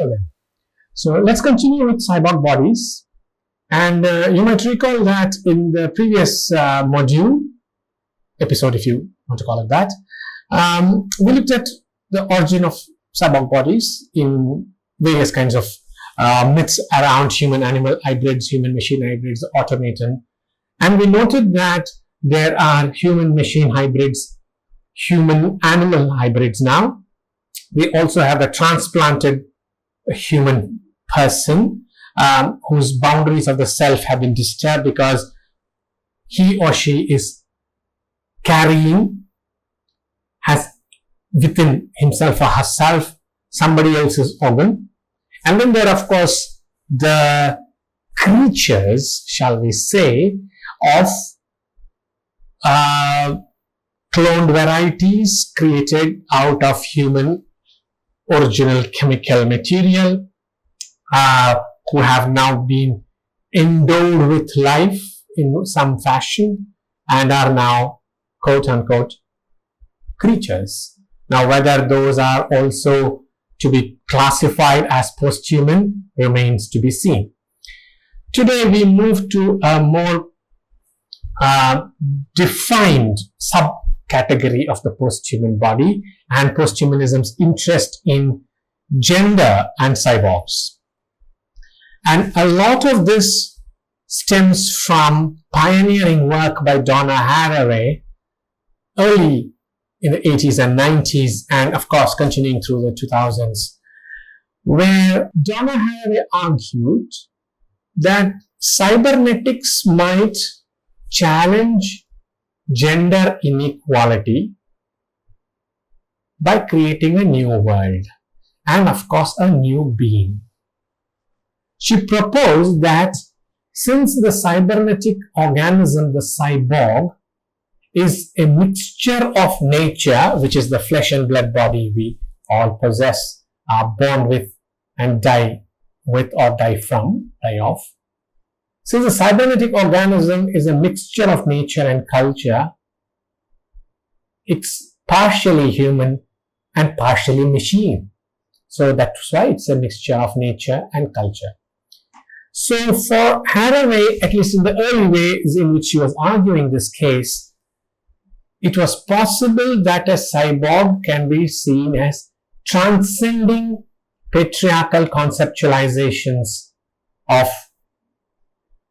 for them. So let's continue with cyborg bodies. And you might recall that in the previous module, episode if you want to call it that, we looked at the origin of cyborg bodies in various kinds of myths around human-animal hybrids, human-machine hybrids, automaton. And we noted that there are human-machine hybrids, human-animal hybrids now. We also have a transplanted human person whose boundaries of the self have been disturbed because he or she is has within himself or herself somebody else's organ. And then there are, of course, the creatures, shall we say, of cloned varieties created out of human original chemical material, who have now been endowed with life in some fashion and are now quote-unquote creatures. Now, whether those are also to be classified as post-human remains to be seen. Today, we move to a more defined subcategory of the post-human body and post-humanism's interest in gender and cyborgs. And a lot of this stems from pioneering work by Donna Haraway early in the 80s and 90s, and of course continuing through the 2000s, where Donna Haraway argued that cybernetics might challenge gender inequality by creating a new world and of course a new being. She proposed that since the cybernetic organism, the cyborg, is a mixture of nature, which is the flesh and blood body we all possess, are born with and die with or die of. Since the cybernetic organism is a mixture of nature and culture, it's partially human and partially machine. So that's why it's a mixture of nature and culture. So for Haraway, at least in the early ways in which she was arguing this case, it was possible that a cyborg can be seen as transcending patriarchal conceptualizations of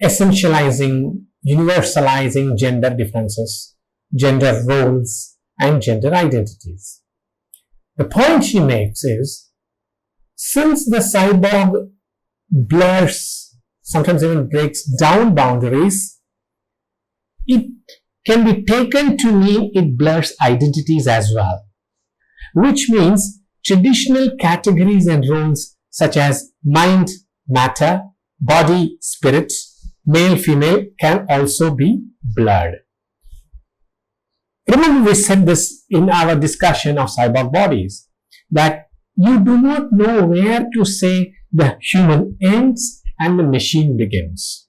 essentializing, universalizing gender differences, gender roles, and gender identities. The point she makes is, since the cyborg blurs, sometimes even breaks down boundaries, it can be taken to mean it blurs identities as well, which means traditional categories and roles such as mind, matter, body, spirit, male, female can also be blurred. Remember, we said this in our discussion of cyborg bodies, that you do not know where to say the human ends and the machine begins.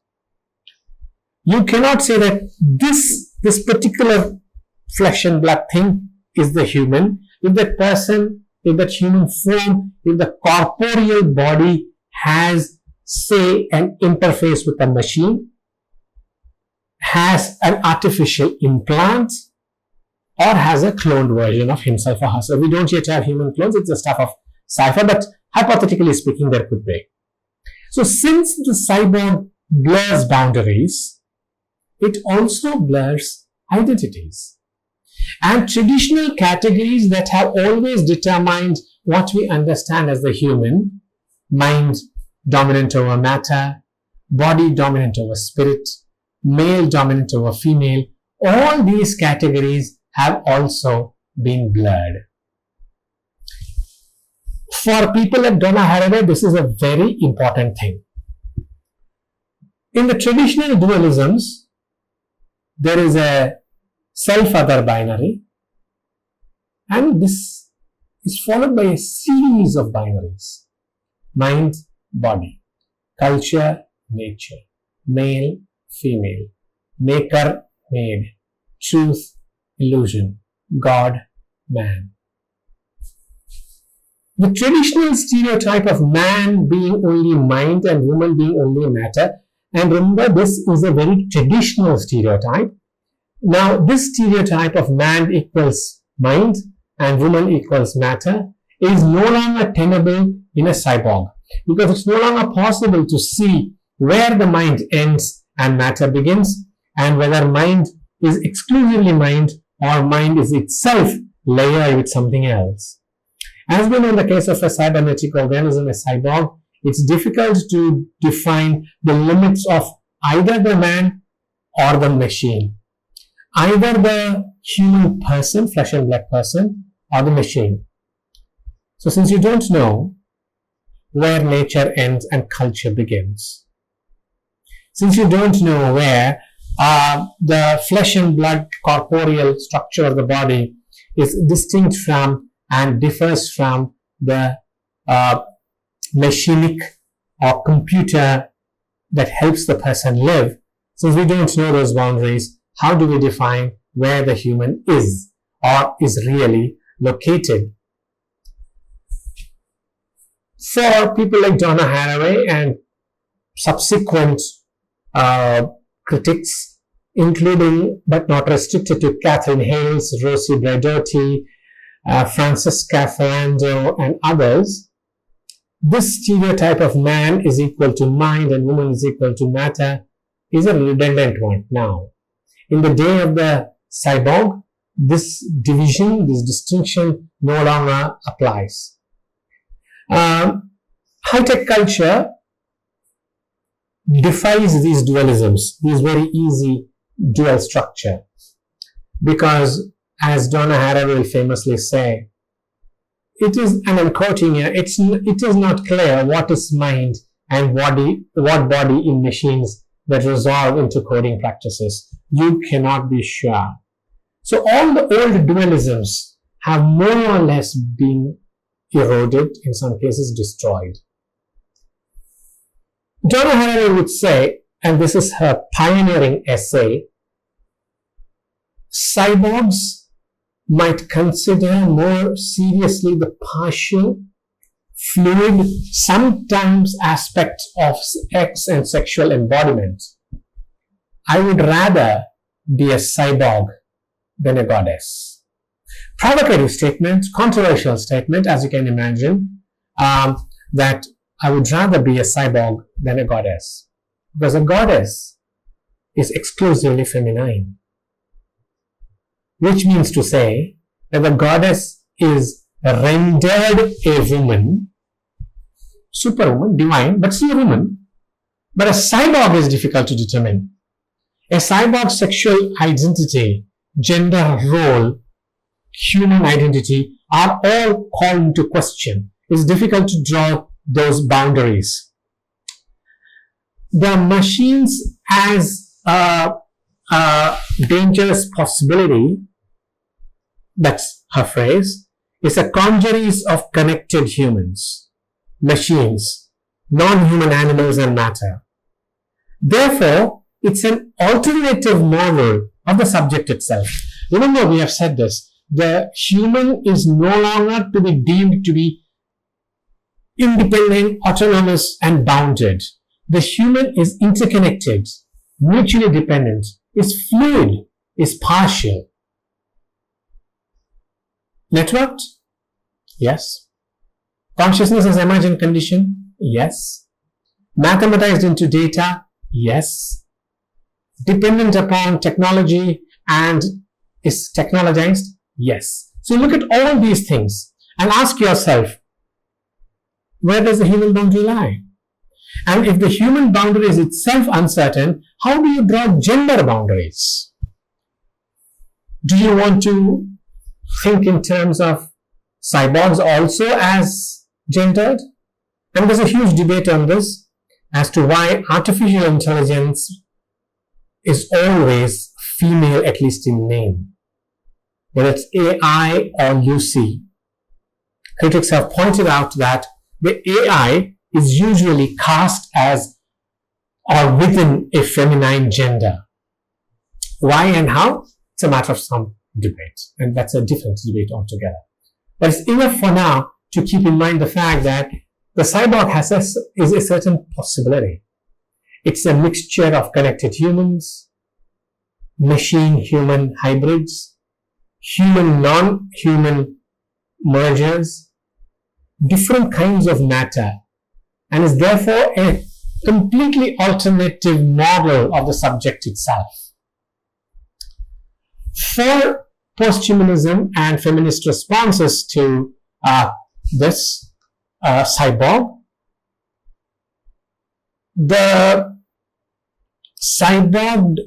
You cannot say that this particular flesh and blood thing is the human. If that person, if that human form, if the corporeal body has, say, an interface with a machine, has an artificial implant, or has a cloned version of himself or herself. We don't yet have human clones, it's the stuff of sci-fi, but hypothetically speaking, there could be. So since the cyborg blurs boundaries, it also blurs identities. And traditional categories that have always determined what we understand as the human, mind dominant over matter, body dominant over spirit, male dominant over female, all these categories have also been blurred. For people like Donna Haraway, this is a very important thing. In the traditional dualisms, there is a self-other binary, and this is followed by a series of binaries: mind, body, culture, nature, male, female, maker, made, truth, illusion, God, man. The traditional stereotype of man being only mind and woman being only matter, and remember this is a very traditional stereotype. Now this stereotype of man equals mind and woman equals matter is no longer tenable in a cyborg, because it's no longer possible to see where the mind ends and matter begins, and whether mind is exclusively mind or mind is itself layered with something else. As we know in the case of a cybernetic organism, a cyborg, it's difficult to define the limits of either the man or the machine, either the human person, flesh and blood person, or the machine. So since you don't know where nature ends and culture begins, since you don't know where the flesh and blood corporeal structure of the body is distinct from and differs from the machinic or computer that helps the person live, since we don't know those boundaries, how do we define where the human is or is really located? For people like Donna Haraway and subsequent critics, including but not restricted to Catherine Hales, Rosie Braidotti, Francesca Ferrando, and others, this stereotype of man is equal to mind and woman is equal to matter is a redundant one now. In the day of the cyborg, this division, this distinction no longer applies. High-tech culture defies these dualisms, these very easy dual structure, because as Donna Haraway will famously say, it is, and I'm quoting here, it is not clear what is mind and what body in machines that resolve into coding practices. You cannot be sure. So all the old dualisms have more or less been eroded, in some cases destroyed. Donna Haraway would say, and this is her pioneering essay, cyborgs might consider more seriously the partial, fluid, sometimes aspects of sex and sexual embodiment. I would rather be a cyborg than a goddess. Provocative statement, controversial statement, as you can imagine, that I would rather be a cyborg than a goddess, because a goddess is exclusively feminine, which means to say that the goddess is rendered a woman, superwoman, divine, but still a woman. But a cyborg is difficult to determine. A cyborg's sexual identity, gender role, human identity are all called into question. It's difficult to draw those boundaries. The machines as a dangerous possibility, that's her phrase, is a congeries of connected humans, machines, non-human animals and matter. Therefore, it's an alternative model of the subject itself. Remember, we have said this. The human is no longer to be deemed to be independent, autonomous, and bounded. The human is interconnected, mutually dependent, is fluid, is partial. Networked? Yes. Consciousness as emergent condition? Yes. Mathematized into data? Yes. Dependent upon technology and is technologized? Yes. So look at all these things and ask yourself, where does the human boundary lie? And if the human boundary is itself uncertain, how do you draw gender boundaries? Do you want to think in terms of cyborgs also as gendered? And there's a huge debate on this as to why artificial intelligence is always female, at least in name. Whether it's AI or Lucy. Critics have pointed out that the AI is usually cast as or within a feminine gender. Why and how? It's a matter of some debate, and that's a different debate altogether. But it's enough for now to keep in mind the fact that the cyborg is a certain possibility. It's a mixture of connected humans, machine-human hybrids, human-non-human mergers, different kinds of matter, and is therefore a completely alternative model of the subject itself. For posthumanism and feminist responses to this cyborg, the cyborged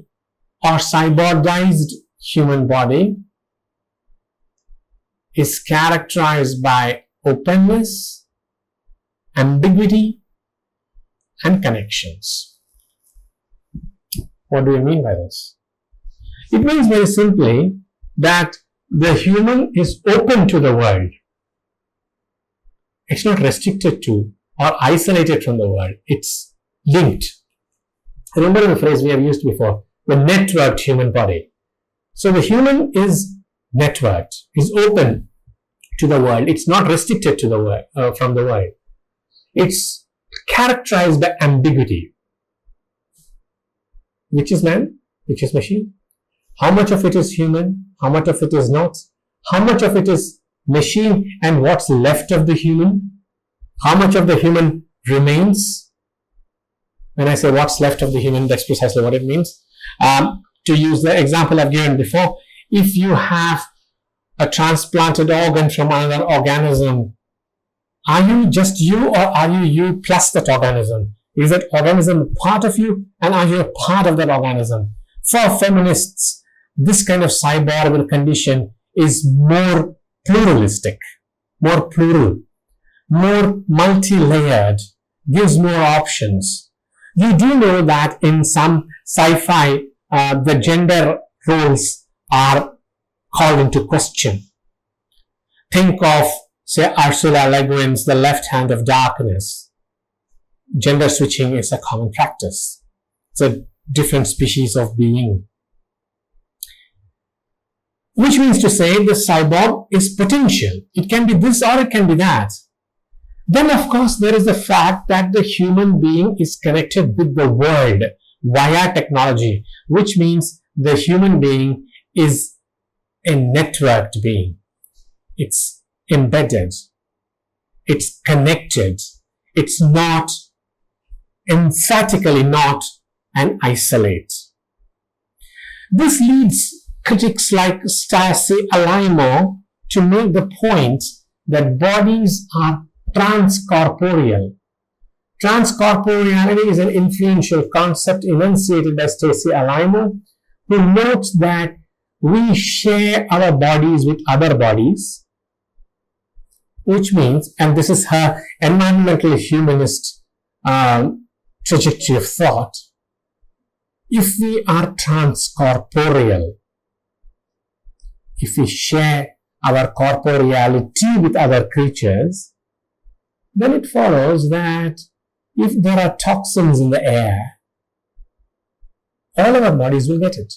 or cyborgized human body is characterized by openness, ambiguity, and connections. What do we mean by this? It means very simply that the human is open to the world. It's not restricted to or isolated from the world. It's linked. Remember the phrase we have used before, the networked human body. So the human is networked, is open to the world. It's not restricted to the world, from the world. It's characterized by ambiguity. Which is man? Which is machine? How much of it is human? How much of it is not? How much of it is machine and what's left of the human? How much of the human remains? When I say what's left of the human, that's precisely what it means. To use the example I've given before, if you have a transplanted organ from another organism, are you just you, or are you you plus that organism? Is that organism part of you, and are you a part of that organism? For feminists, this kind of cyborg condition is more pluralistic, more plural, more multi-layered, gives more options. You do know that in some sci-fi, the gender roles are called into question. Think of, say, Ursula Le Guin's The Left Hand of Darkness. Gender switching is a common practice. It's a different species of being. Which means to say the cyborg is potential. It can be this or it can be that. Then, of course, there is the fact that the human being is connected with the world via technology, which means the human being is a networked being. It's embedded. It's connected. It's not, emphatically not, an isolate. This leads critics like Stacy Alaimo to make the point that bodies are transcorporeal. Transcorporeality is an influential concept enunciated by Stacy Alaimo, who notes that we share our bodies with other bodies, which means, and this is her environmental humanist trajectory of thought, if we are transcorporeal, if we share our corporeality with other creatures, then it follows that if there are toxins in the air, all our bodies will get it.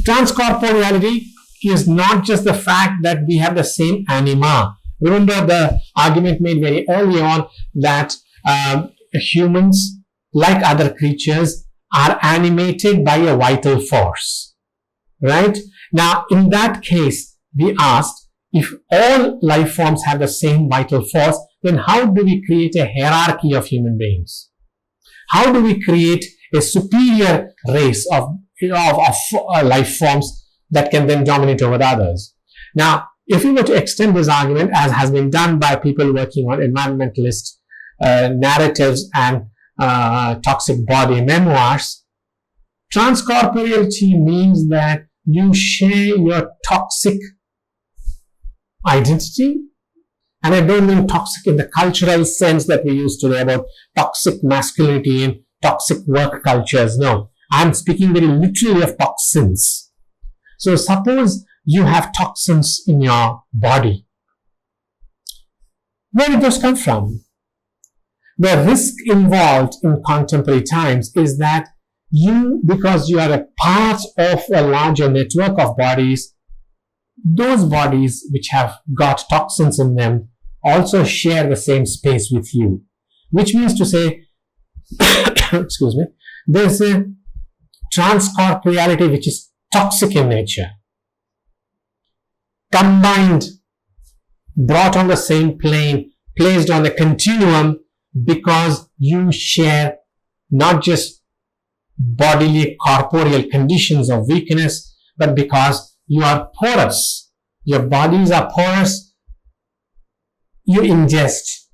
Transcorporeality is not just the fact that we have the same anima. Remember the argument made very early on that humans, like other creatures, are animated by a vital force, right? Now, in that case, we asked, if all life forms have the same vital force, then how do we create a hierarchy of human beings? How do we create a superior race of life forms that can then dominate over the others? Now, if we were to extend this argument, as has been done by people working on environmentalist narratives and toxic body memoirs, transcorporeality means that you share your toxic identity. And I don't mean toxic in the cultural sense that we use today about toxic masculinity and toxic work cultures. No, I'm speaking very literally of toxins. So suppose you have toxins in your body. Where did those come from? The risk involved in contemporary times is that you, because you are a part of a larger network of bodies, those bodies which have got toxins in them also share the same space with you, which means to say, excuse me, there's a transcorporeality which is toxic in nature, combined, brought on the same plane, placed on a continuum, because you share not just bodily corporeal conditions of weakness, but because you are porous. Your bodies are porous. You ingest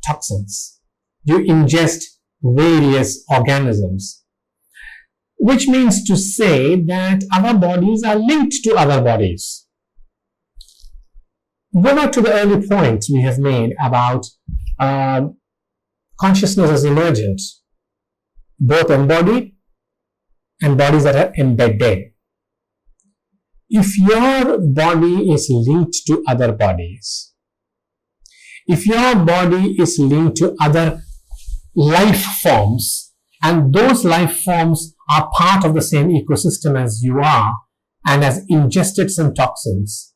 toxins. You ingest various organisms, which means to say that our bodies are linked to other bodies. Go back to the early point we have made about consciousness as emergent, both embodied and bodies that are embedded. If your body is linked to other bodies, if your body is linked to other life forms, and those life forms are part of the same ecosystem as you are and has ingested some toxins,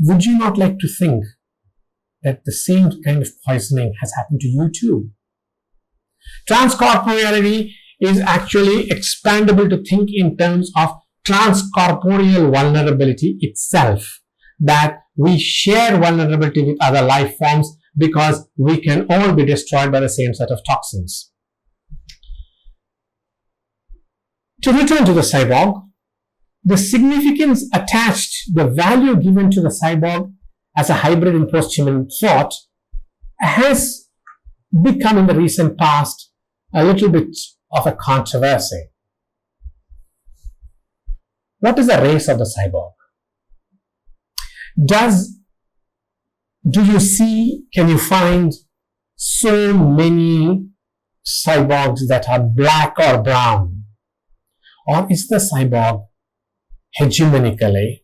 would you not like to think that the same kind of poisoning has happened to you too? Transcorporeality is actually expandable to think in terms of transcorporeal vulnerability itself, that we share vulnerability with other life forms because we can all be destroyed by the same set of toxins. To return to the cyborg, the significance attached, the value given to the cyborg as a hybrid in post-human thought has become in the recent past a little bit of a controversy. What is the race of the cyborg? Do you see, can you find so many cyborgs that are black or brown? Or is the cyborg hegemonically,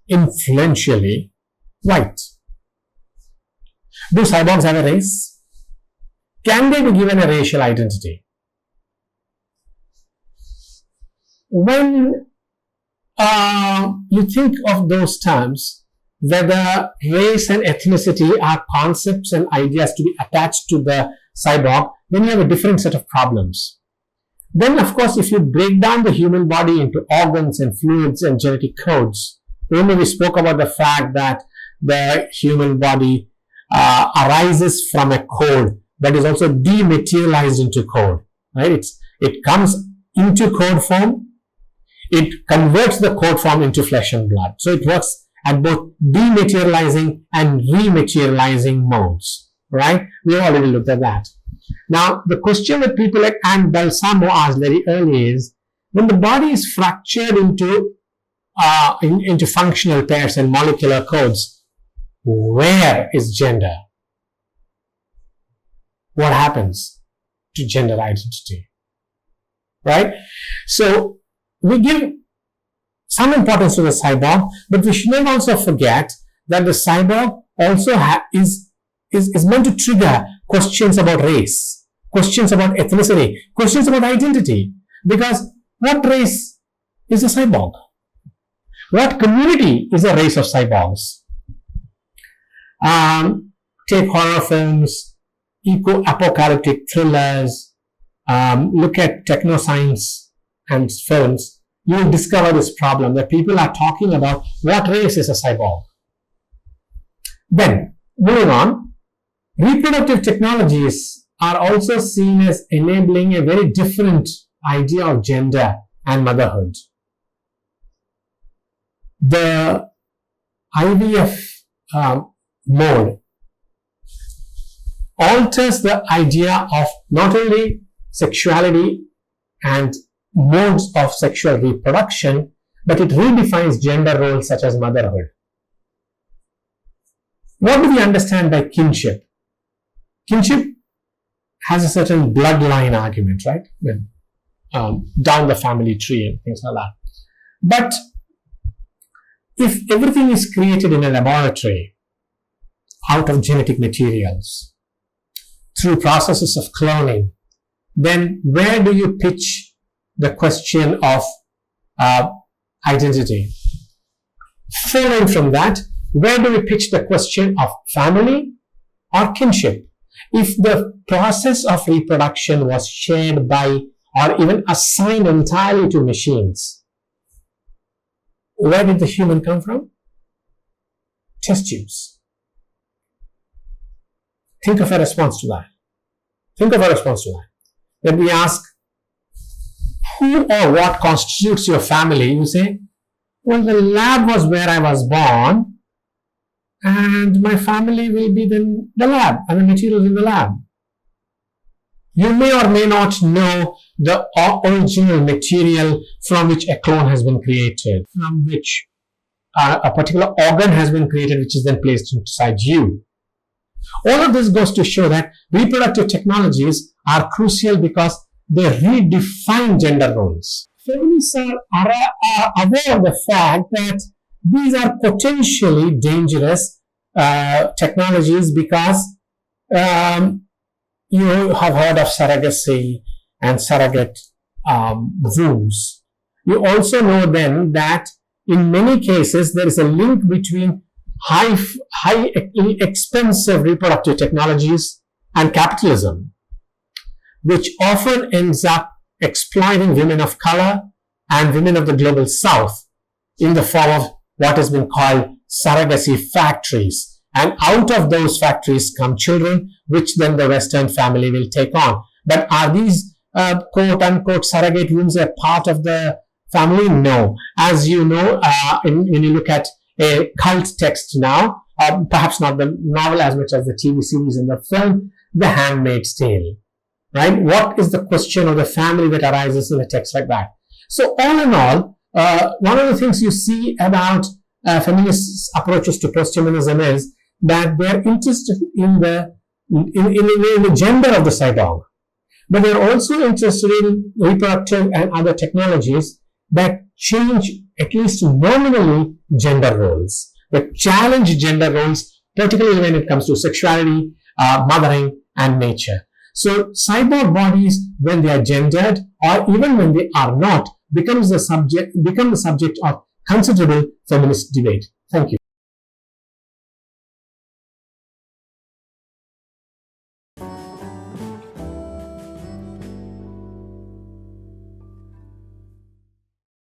influentially white? Do cyborgs have a race? Can they be given a racial identity? When you think of those terms, whether race and ethnicity are concepts and ideas to be attached to the cyborg, then you have a different set of problems. Then, of course, if you break down the human body into organs and fluids and genetic codes, remember we spoke about the fact that the human body arises from a code that is also dematerialized into code, right? It comes into code form, it converts the code form into flesh and blood. So it works at both dematerializing and rematerializing modes, right? We already looked at that. Now, the question that people like Anne Balsamo asked very early is, when the body is fractured into functional pairs and molecular codes, where is gender? What happens to gender identity? Right? So, we give some importance to the cyborg, but we should not also forget that the cyborg also is meant to trigger questions about race, questions about ethnicity, questions about identity. Because what race is a cyborg? What community is a race of cyborgs? Take horror films, eco-apocalyptic thrillers, look at techno-science and films. You will discover this problem that people are talking about what race is a cyborg. Then, moving on, reproductive technologies are also seen as enabling a very different idea of gender and motherhood. The IVF mode alters the idea of not only sexuality and modes of sexual reproduction, but it redefines gender roles such as motherhood. What do we understand by kinship? Kinship has a certain bloodline argument, right? Down the family tree and things like that. But if everything is created in a laboratory out of genetic materials through processes of cloning, then where do you pitch the question of identity? Following from that, where do we pitch the question of family or kinship? If the process of reproduction was shared by or even assigned entirely to machines, where did the human come from? Test tubes. Think of a response to that. When we ask, who or what constitutes your family? You say, well, the lab was where I was born, and my family will be then the lab and the materials in the lab. You may or may not know the original material from which a clone has been created, from which a particular organ has been created, which is then placed inside you. All of this goes to show that reproductive technologies are crucial because they redefine gender roles. Feminists are aware of the fact that these are potentially dangerous technologies because you have heard of surrogacy and surrogate wombs. You also know then that in many cases there is a link between high expensive reproductive technologies and capitalism, which often ends up exploiting women of color and women of the global south in the form of what has been called surrogacy factories. And out of those factories come children, which then the Western family will take on. But are these quote unquote surrogate wombs a part of the family? No. As you know, when you look at a cult text now, perhaps not the novel as much as the TV series and the film, The Handmaid's Tale. Right? What is the question of the family that arises in a text like that? So all in all, one of the things you see about feminist approaches to posthumanism is that they're interested in the gender of the cyborg, but they're also interested in reproductive and other technologies that change, at least nominally, gender roles, that challenge gender roles, particularly when it comes to sexuality, mothering, and nature. So cyborg bodies, when they are gendered or even when they are not, become the subject of considerable feminist debate. Thank you.